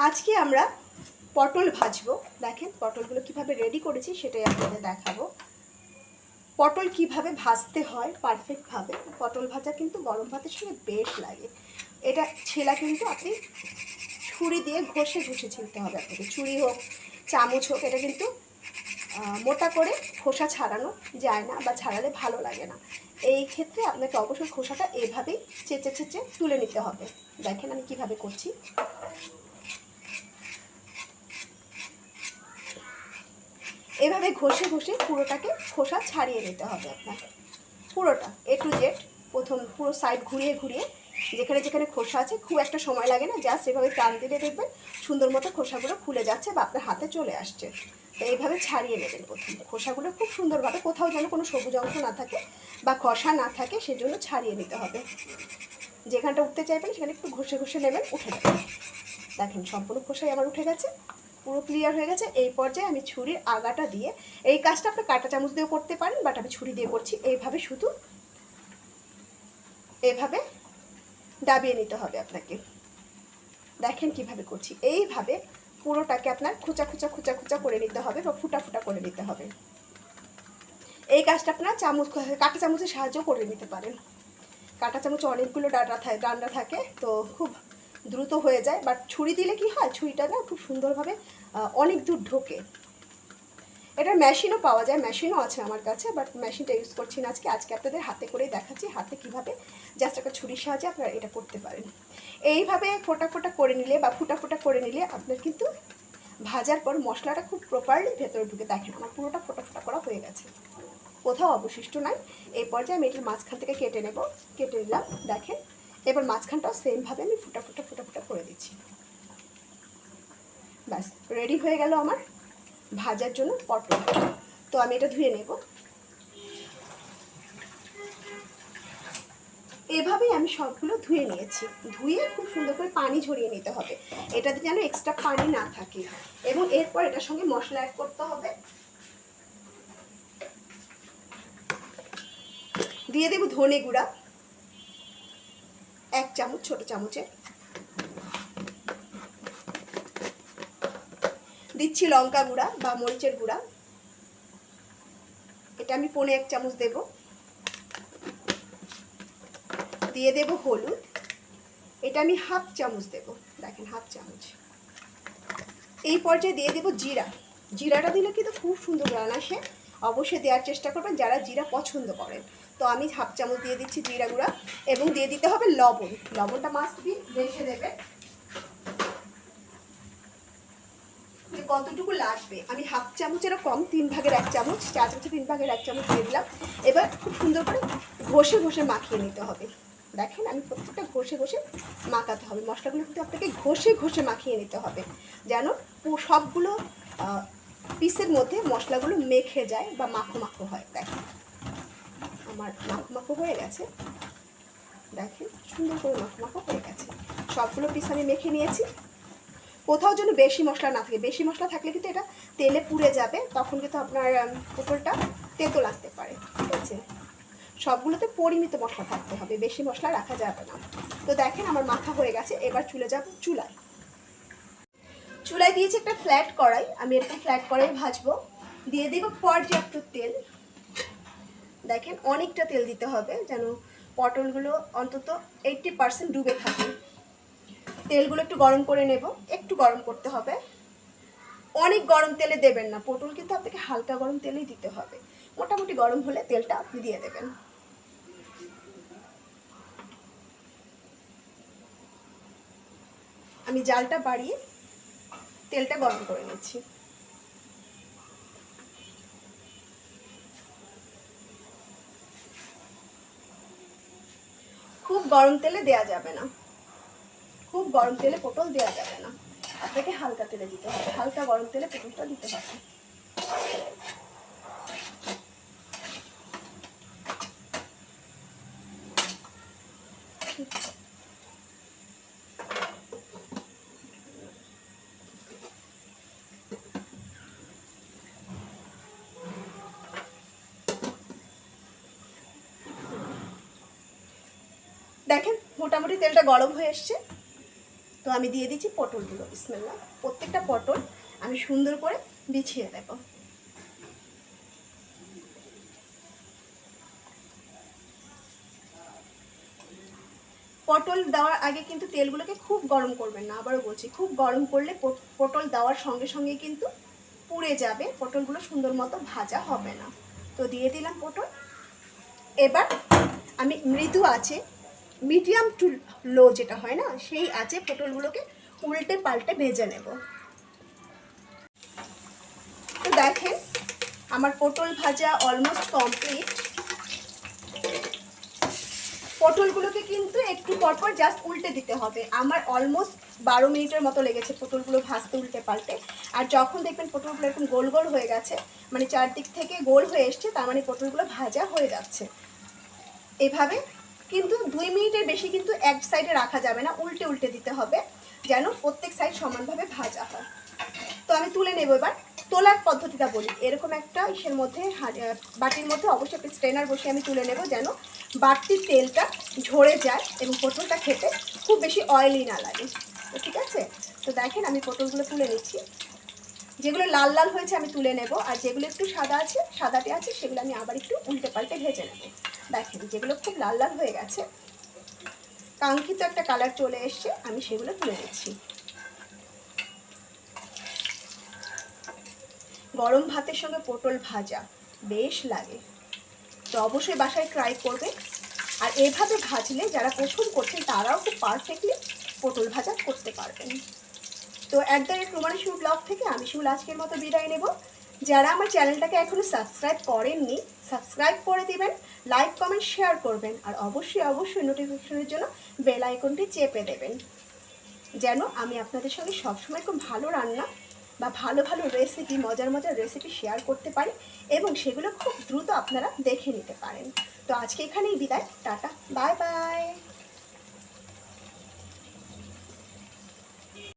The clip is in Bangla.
আজকে আমরা পটল ভাজবো। দেখেন পটলগুলো কিভাবে রেডি করেছি সেটাই আপনাদের দেখাবো। পটল কিভাবে ভাজতে হয় পারফেক্টভাবে। পটল ভাজা কিন্তু গরম ভাতের সঙ্গে বেশ লাগে। এটা ছেলা কিন্তু আপনি ছুরি দিয়ে ঘষে ঘষে ছিলতে হবে আপনাকে, ছুরি হোক চামচ হোক। এটা কিন্তু মোটা করে খোসা ছাড়ানো যায় না বা ছাড়ালে ভালো লাগে না। এই ক্ষেত্রে আপনাকে অবশ্যই খোসাটা এভাবেই চেঁচে চেঁচে তুলে নিতে হবে। দেখেন আমি কিভাবে করছি। এভাবে ঘষে ঘষে পুরোটাকে খোসা ছাড়িয়ে নিতে হবে আপনাকে, পুরোটা এ টু জেড। প্রথম পুরো সাইড ঘুরিয়ে ঘুরিয়ে যেখানে যেখানে খোসা আছে, খুব একটা সময় লাগে না, জাস্ট এভাবে টান দিলে দেখবেন সুন্দর মতো খোসাগুলো খুলে যাচ্ছে বা আপনার হাতে চলে আসছে। তো এইভাবে ছাড়িয়ে নেবেন প্রথম খোসাগুলো খুব সুন্দরভাবে, কোথাও যেন কোনো সবুজ অংশ না থাকে বা খসা না থাকে, সেজন্য ছাড়িয়ে নিতে হবে। যেখানটা উঠতে চাইবেন সেখানে একটু ঘষে ঘষে নেবেন, উঠে যাবে। দেখেন সম্পূর্ণ খোসাই আমার উঠে গেছে, পুরো ক্লিয়ার হয়ে গেছে। এই পর্যায়ে আমি ছুরির আগাটা দিয়ে, এই কাজটা আপনি কাঁটা চামচ দিয়েও করতে পারেন, বাট আমি ছুরি দিয়ে করছি। এইভাবে শুধু এভাবে দাবিয়ে নিতে হবে আপনাকে। দেখেন কিভাবে করছি। এইভাবে পুরোটাকে আপনার খোঁচা খোঁচা খোঁচা খোঁচা করে নিতে হবে বা ফুটা ফুটা করে নিতে হবে। এই কাজটা আপনার কাঁটা চামচের সাহায্য করে নিতে পারেন। কাঁটা চামচে অনেকগুলো ডান্ডা থাকে, তো খুব দ্রুত হয়ে যায়। বাট ছুরি দিলে কি হয়, ছুরিটা না খুব সুন্দরভাবে অনেক দূর ঢোকে। এটার মেশিনও পাওয়া যায়, মেশিনও আছে আমার কাছে, বাট মেশিনটা ইউজ করছি না আজকে আপনাদের হাতে করেই দেখাচ্ছি, হাতে কীভাবে জাস্ট একটা ছুরির সাহায্যে আপনারা এটা করতে পারেন। এইভাবে ফোটা ফোটা করে নিলে বা ফুটা ফুটা করে নিলে আপনার কিন্তু ভাজার পর মশলাটা খুব প্রপারলি ভেতরে ঢুকে। দেখেন আমার পুরোটা ফোটা ফোটা করা হয়ে গেছে, কোথাও অবশিষ্ট নাই। এই পর্যায়ে আমি এটার মাঝখান থেকে কেটে নেব, কেটে নিলাম। দেখেন এবার মাঝখানটাও সেমভাবে আমি ফুটা ফুটা ফুটা ফুটা করে দিচ্ছি। ব্যাস রেডি হয়ে গেল আমার ভাজার জন্য পটল। তো আমি এটা ধুয়ে নেব। এভাবেই আমি সবগুলো ধুয়ে নিয়েছি। ধুয়ে খুব সুন্দর করে পানি ঝরিয়ে নিতে হবে, এটাতে যেন এক্সট্রা পানি না থাকে। এবং এরপর এটার সঙ্গে মশলা অ্যাড করতে হবে। দিয়ে দেব ধনে গুঁড়া 1 চামচ, ছোট চামচে দিচ্ছি। লঙ্কা গুঁড়া বা মরিচের গুঁড়া, এটা আমি 1.25 চামচ দেব। দিয়ে দেব হলুদ, এটা আমি 1/2 চামচ দেব। দেখেন 1/2 চামচ। এই পর্যায়ে দিয়ে দেব জিরা। জিরাটা দিলে কিন্তু খুব সুন্দর রান্না আসে, অবশ্যই দেওয়ার চেষ্টা করবেন যারা জিরা পছন্দ করেন। তো আমি 1/2 চামচ দিয়ে দিচ্ছি জিরা গুঁড়া। এবং দিয়ে দিতে হবে লবণ, লবণটা মাস্ট বি দেখে দেবে যে কতটুকু লাগবে। আমি 1/2 চামচেরও কম, 3 ভাগের 1 চামচ, 4 চামচে 3 ভাগের 1 চামচ দিয়ে দিলাম। এবার খুব সুন্দর করে ঘষে ঘষে মাখিয়ে নিতে হবে। দেখেন আমি প্রত্যেকটা ঘষে ঘষে মাখাতে হবে, মশলাগুলো কিন্তু আপনাকে ঘষে ঘষে মাখিয়ে নিতে হবে যেন সবগুলো পিসের মধ্যে মশলাগুলো মেখে যায় বা মাখো মাখো হয়। দেখেন আমার মাখো মাখো হয়ে গেছে, দেখেন সুন্দর করে মাখো মাখো হয়ে গেছে। সবগুলো পিস আমি মেখে নিয়েছি। কোথাও যেন বেশি মশলা না থাকে, বেশি মশলা থাকলে কিন্তু এটা তেলে পুড়ে যাবে, তখন কিন্তু আপনার পটলটা তেতো লাগতে পারে। ঠিক আছে, সবগুলোতে পরিমিত মশলা থাকতে হবে, বেশি মশলা রাখা যাবে না। তো দেখেন আমার মাখা হয়ে গেছে। এবার চুলে যাব, চুলায় দিয়েছি একটা ফ্ল্যাট কড়াই। আমি একটা ফ্ল্যাট কড়াই ভাজবো। দিয়ে দেব পর্যাপ্ত তেল। দেখেন অনেকটা তেল দিতে হবে যেন পটলগুলো অন্তত 80% ডুবে থাকে। তেলগুলো একটু গরম করে নেব, একটু গরম করতে হবে, অনেক গরম তেলে দেবেন না। পটল কিন্তু আপনাকে হালকা গরম তেলেই দিতে হবে। মোটামুটি গরম হলে তেলটা আপনি দিয়ে দেবেন। আমি জালটা বাড়িয়ে তেলটা গরম করে নিচ্ছি। খুব গরম তেলে দেয়া যাবে না, খুব গরম তেলে পটল দেওয়া যাবে না, আপনাকে হালকা তেলে দিতে হবে, হালকা গরম তেলে পটলটা দিতে হবে। দেখেন মোটামুটি তেলটা গরম হয়ে এসছে। তো আমি দিয়ে দিচ্ছি পটলগুলো। বিসমিল্লাহ। প্রত্যেকটা পটল আমি সুন্দর করে বিছিয়ে দেব। পটল দেওয়ার আগে কিন্তু তেলগুলোকে খুব গরম করবেন না, আবারও বলছি, খুব গরম করলে পটল দেওয়ার সঙ্গে সঙ্গে কিন্তু পুড়ে যাবে, পটলগুলো সুন্দর মতো ভাজা হবে না। তো দিয়ে দিলাম পটল। এবার আমি মৃদু আছে, মিডিয়াম টু লো যেটা হয় না, সেই আছে পটলগুলোকে উল্টে পাল্টে ভেজে নেব। তো দেখেন আমার পটল ভাজা অলমোস্ট কমপ্লিট। পটলগুলোকে কিন্তু একটু পরপর জাস্ট উল্টে দিতে হবে। আমার অলমোস্ট 12 মিনিটের মতো লেগেছে পটলগুলো ভাজতে উল্টে পাল্টে। আর যখন দেখবেন পটলগুলো এরকম গোল গোল হয়ে গেছে, মানে চারদিক থেকে গোল হয়ে এসছে, তার মানে পটলগুলো ভাজা হয়ে যাচ্ছে। এভাবে কিন্তু 2 মিনিটের বেশি কিন্তু এক সাইডে রাখা যাবে না, উল্টে উল্টে দিতে হবে যেন প্রত্যেক সাইড সমানভাবে ভাজা হয়। তো আমি তুলে নেব। এবার তোলার পদ্ধতিটা বলি। এরকম একটা ইসের মধ্যে, বাটির মধ্যে অবশ্যই একটা স্ট্রেনার বসিয়ে আমি তুলে নেব যেন বাড়তির তেলটা ঝরে যায় এবং পটলটা খেতে খুব বেশি অয়েলি না লাগে। তো ঠিক আছে, তো দেখেন আমি পটলগুলো তুলে নিচ্ছি। যেগুলো লাল লাল হয়েছে আমি তুলে নেব, আর যেগুলো একটু সাদা আছে, সাদাটে আছে, সেগুলো আমি আবার একটু উল্টে পাল্টে ভেজে নেব। দেখেন যেগুলো খুব লাল লাল হয়ে গেছে, কাঙ্ক্ষিত একটা কালার চলে এসছে, আমি সেগুলো তুলে নিচ্ছি। গরম ভাতের সঙ্গে পটল ভাজা বেশ লাগে, তো অবশ্যই বাসায় ট্রাই করবে। আর এভাবে ভাজলে যারা প্রথম করছেন তারাও খুব পারফেক্টলি পটল ভাজা করতে পারবেন। তো @রুমানা শিমু ব্লগ থেকে আমি শিমুল আজকের মতো বিদায় নেব। যারা আমার চ্যানেলটাকে এখনও সাবস্ক্রাইব করেননি, সাবস্ক্রাইব করে দেবেন, লাইক কমেন্ট শেয়ার করবেন, আর অবশ্যই অবশ্যই নোটিফিকেশনের জন্য বেল আইকনটি চেপে দেবেন যেন আমি আপনাদের সঙ্গে সবসময় খুব ভালো রান্না বা ভালো ভালো রেসিপি, মজার মজার রেসিপি শেয়ার করতে পারি এবং সেগুলো খুব দ্রুত আপনারা দেখে নিতে পারেন। তো আজকে এখানেই বিদায়, টাটা, বাই বাই।